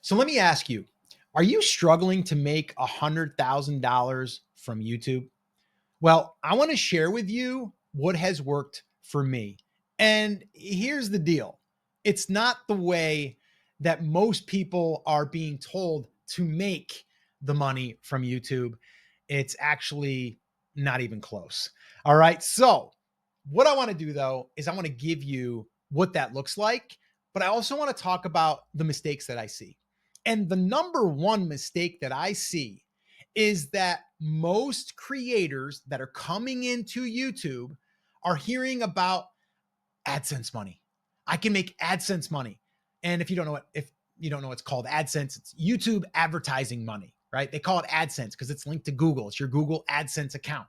So let me ask you, are you struggling to make $100,000 from YouTube? Well, I want to share with you what has worked for me. And here's the deal. It's not the way that most people are being told to make the money from YouTube. It's actually not even close. All right. So, what I want to do though is I want to give you what that looks like, but I also want to talk about the mistakes that I see. And the number one mistake that I see is that most creators that are coming into YouTube are hearing about AdSense money. I can make AdSense money. And if you don't know what's called AdSense, it's YouTube advertising money, right? They call it AdSense because it's linked to Google. It's your Google AdSense account.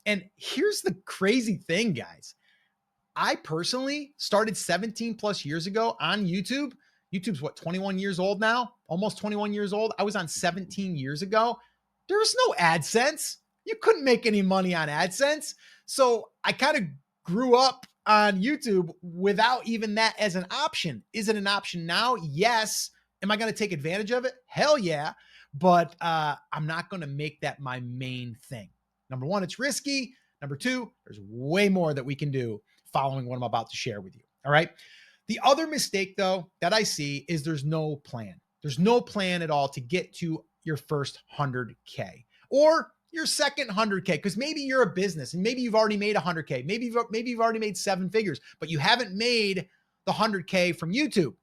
And here's the crazy thing, guys. I personally started 17 plus years ago on YouTube. YouTube's what, 21 years old now? Almost 21 years old. I was on 17 years ago. There was no AdSense. You couldn't make any money on AdSense. So I kind of grew up on YouTube without even that as an option. Is it an option now? Yes. Am I going to take advantage of it? Hell yeah. But I'm not going to make that my main thing. Number one, it's risky. Number two, there's way more that we can do following what I'm about to share with you. All right. The other mistake, though, that I see is there's no plan. There's no plan at all to get to your first 100K or your second 100K, because maybe you're a business and maybe you've already made 100K. Maybe you've already made seven figures, but you haven't made the 100K from YouTube.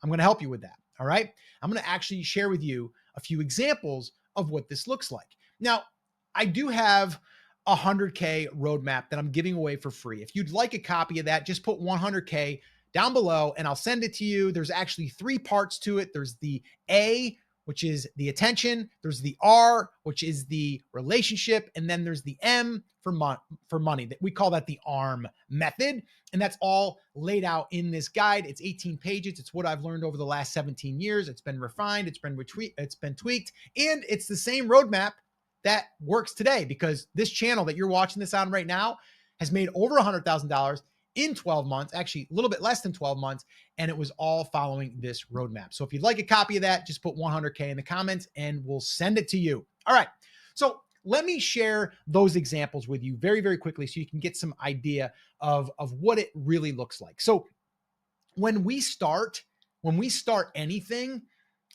I'm going to help you with that. All right. I'm going to actually share with you a few examples of what this looks like. Now, I do have a 100K roadmap that I'm giving away for free. If you'd like a copy of that, just put 100K down below and I'll send it to you. There's actually three parts to it. There's the A, which is the attention. There's the R, which is the relationship. And then there's the M for money. We call that the ARM method. And that's all laid out in this guide. It's 18 pages. It's what I've learned over the last 17 years. It's been refined. It's been tweaked. And it's the same roadmap that works today, because this channel that you're watching this on right now has made over $100,000 in 12 months, actually a little bit less than 12 months. And it was all following this roadmap. So if you'd like a copy of that, just put 100K in the comments and we'll send it to you. All right. So let me share those examples with you very, very quickly so you can get some idea of what it really looks like. So when we start anything,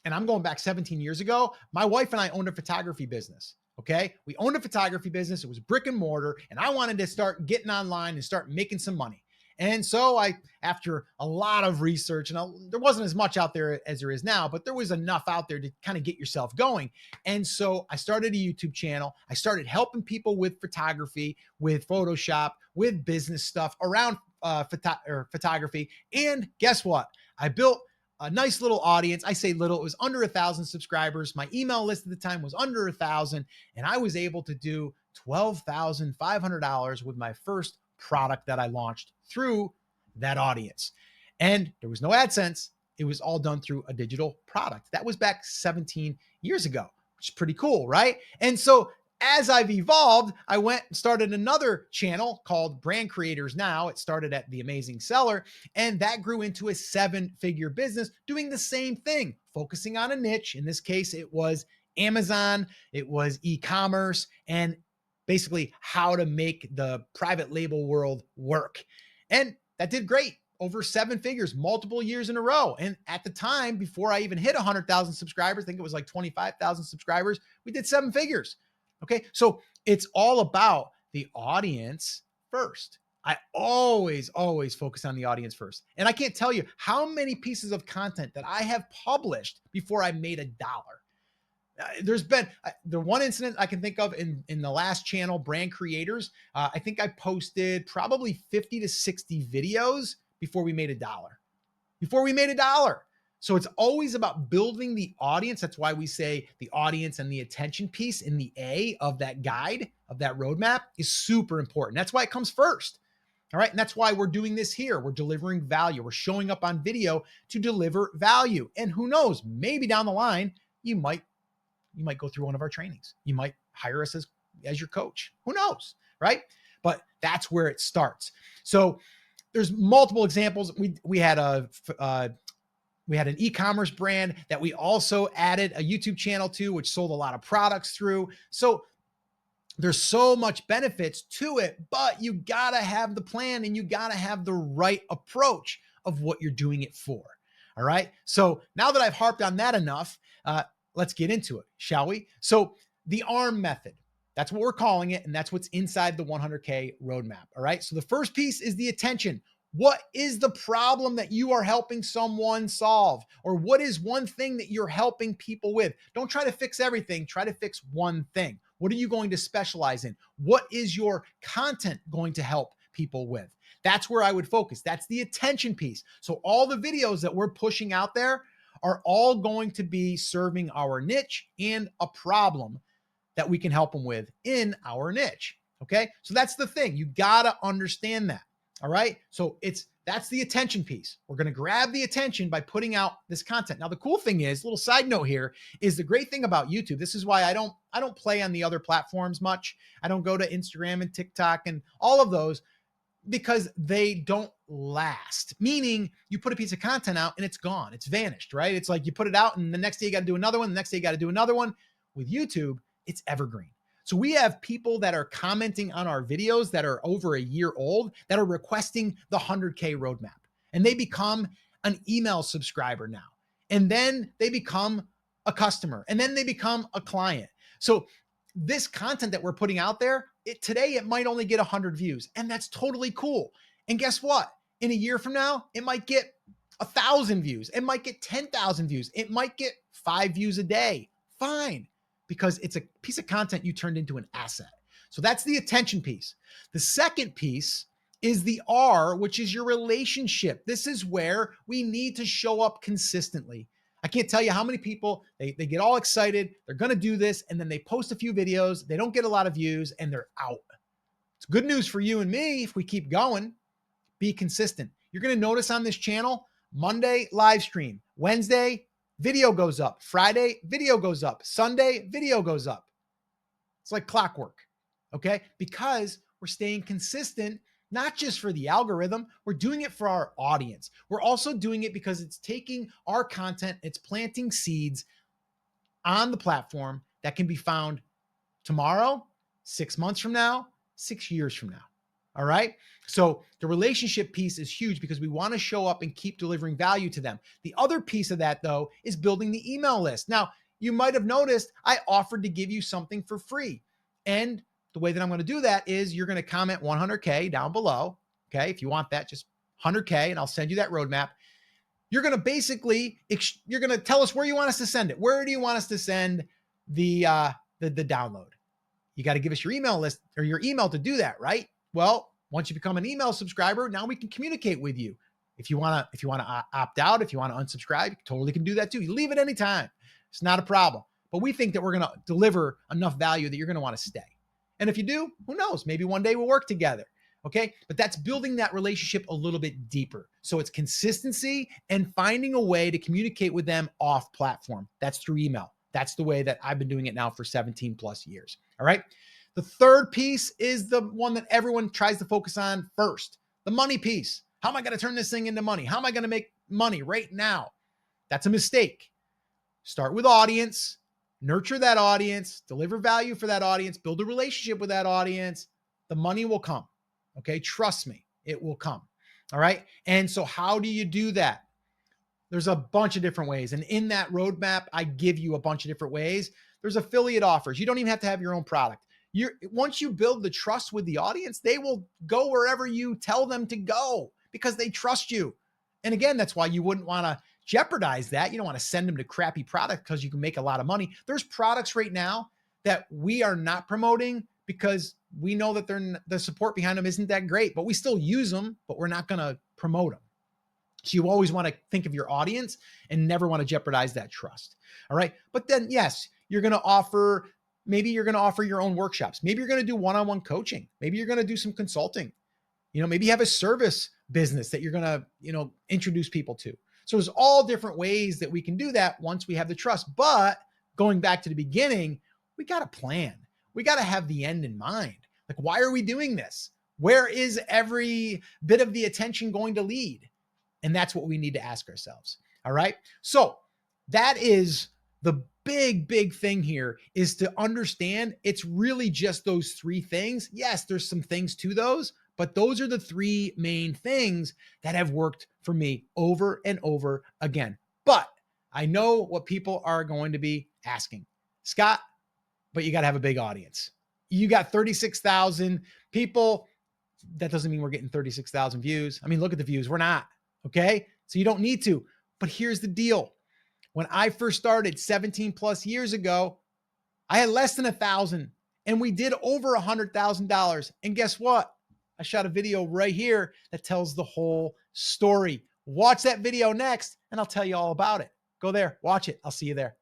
and I'm going back 17 years ago, my wife and I owned a photography business. Okay. We owned a photography business. It was brick and mortar. And I wanted to start getting online and start making some money. And so after a lot of research, and there wasn't as much out there as there is now, but there was enough out there to kind of get yourself going. And so I started a YouTube channel. I started helping people with photography, with Photoshop, with business stuff around photography. And guess what? I built a nice little audience. I say little, it was under 1,000 subscribers. My email list at the time was under 1,000, and I was able to do $12,500 with my first product that I launched through that audience. And there was no AdSense. It was all done through a digital product. That was back 17 years ago, which is pretty cool, right? And so as I've evolved, I went and started another channel called Brand Creators Now. It started at The Amazing Seller, and that grew into a 7-figure business doing the same thing, focusing on a niche. In this case, it was Amazon, it was e-commerce, and basically how to make the private label world work. And that did great. Over 7 figures, multiple years in a row. And at the time, before I even hit 100,000 subscribers, I think it was like 25,000 subscribers, we did 7 figures. Okay. So it's all about the audience first. I always focus on the audience first. And I can't tell you how many pieces of content that I have published before I made $1. There's been the one incident I can think of in the last channel, Brand Creators. I think I posted probably 50 to 60 videos before we made $1. So it's always about building the audience. That's why we say the audience and the attention piece in the A of that guide, of that roadmap, is super important. That's why it comes first. All right. And that's why we're doing this here. We're delivering value. We're showing up on video to deliver value. And who knows, maybe down the line, you might go through one of our trainings. You might hire us as your coach. Who knows, right? But that's where it starts. So there's multiple examples. We had a We had an e-commerce brand that we also added a YouTube channel to, which sold a lot of products through. So there's so much benefits to it, but you got to have the plan and you got to have the right approach of what you're doing it for. All right. So now that I've harped on that enough, let's get into it, shall we? So the ARM method, that's what we're calling it. And that's what's inside the 100K roadmap. All right. So the first piece is the attention. What is the problem that you are helping someone solve? Or what is one thing that you're helping people with? Don't try to fix everything. Try to fix one thing. What are you going to specialize in? What is your content going to help people with? That's where I would focus. That's the attention piece. So all the videos that we're pushing out there are all going to be serving our niche and a problem that we can help them with in our niche. Okay. So that's the thing. You got to understand that. All right. So that's the attention piece. We're going to grab the attention by putting out this content. Now, the cool thing is, little side note here, is the great thing about YouTube. This is why I don't play on the other platforms much. I don't go to Instagram and TikTok and all of those because they don't last. Meaning you put a piece of content out and it's gone. It's vanished, right? It's like you put it out and the next day you got to do another one. The next day you got to do another one. With YouTube, it's evergreen. So we have people that are commenting on our videos that are over a year old that are requesting the 100K roadmap, and they become an email subscriber now. And then they become a customer, and then they become a client. So this content that we're putting out there, today it might only get 100 views, and that's totally cool. And guess what? In a year from now, it might get 1,000 views. It might get 10,000 views. It might get 5 views a day. Fine. Because it's a piece of content you turned into an asset. So that's the attention piece. The second piece is the R, which is your relationship. This is where we need to show up consistently. I can't tell you how many people, they get all excited. They're going to do this. And then they post a few videos. They don't get a lot of views and they're out. It's good news for you and me if we keep going. Be consistent. You're going to notice on this channel, Monday, live stream. Wednesday, video goes up. Friday, video goes up. Sunday, video goes up. It's like clockwork, okay? Because we're staying consistent, not just for the algorithm, we're doing it for our audience. We're also doing it because it's taking our content, it's planting seeds on the platform that can be found tomorrow, 6 months from now, 6 years from now. All right. So the relationship piece is huge because we want to show up and keep delivering value to them. The other piece of that, though, is building the email list. Now, you might have noticed I offered to give you something for free. And the way that I'm going to do that is you're going to comment 100K down below. Okay. If you want that, just 100K and I'll send you that roadmap. You're going to basically, you're going to tell us where you want us to send it. Where do you want us to send the download? You got to give us your email list or your email to do that, right? Well, once you become an email subscriber, now we can communicate with you. If you want to opt out, if you want to unsubscribe, you totally can do that too. You leave at any time. It's not a problem. But we think that we're going to deliver enough value that you're going to want to stay. And if you do, who knows? Maybe one day we'll work together. Okay. But that's building that relationship a little bit deeper. So it's consistency and finding a way to communicate with them off platform. That's through email. That's the way that I've been doing it now for 17 plus years. All right. The third piece is the one that everyone tries to focus on first, the money piece. How am I going to turn this thing into money? How am I going to make money right now? That's a mistake. Start with audience, nurture that audience, deliver value for that audience, build a relationship with that audience. The money will come. Okay. Trust me, it will come. All right. And so how do you do that? There's a bunch of different ways. And in that roadmap, I give you a bunch of different ways. There's affiliate offers. You don't even have to have your own product. Once you build the trust with the audience, they will go wherever you tell them to go because they trust you. And again, that's why you wouldn't want to jeopardize that. You don't want to send them to crappy product because you can make a lot of money. There's products right now that we are not promoting because we know that the support behind them isn't that great, but we still use them, but we're not going to promote them. So you always want to think of your audience and never want to jeopardize that trust. All right. But then, yes, maybe you're going to offer your own workshops. Maybe you're going to do one-on-one coaching. Maybe you're going to do some consulting. Maybe you have a service business that you're going to, introduce people to. So there's all different ways that we can do that once we have the trust. But going back to the beginning, we got to plan. We got to have the end in mind. Like, why are we doing this? Where is every bit of the attention going to lead? And that's what we need to ask ourselves. All right. So that is the big thing here, is to understand it's really just those three things. Yes, there's some things to those, but those are the three main things that have worked for me over and over again. But I know what people are going to be asking. Scott, but you got to have a big audience. You got 36,000 people. That doesn't mean we're getting 36,000 views. I mean, look at the views. We're not. Okay. So you don't need to. But here's the deal. When I first started 17 plus years ago, I had less than 1,000 and we did over $100,000. And guess what? I shot a video right here that tells the whole story. Watch that video next and I'll tell you all about it. Go there, watch it. I'll see you there.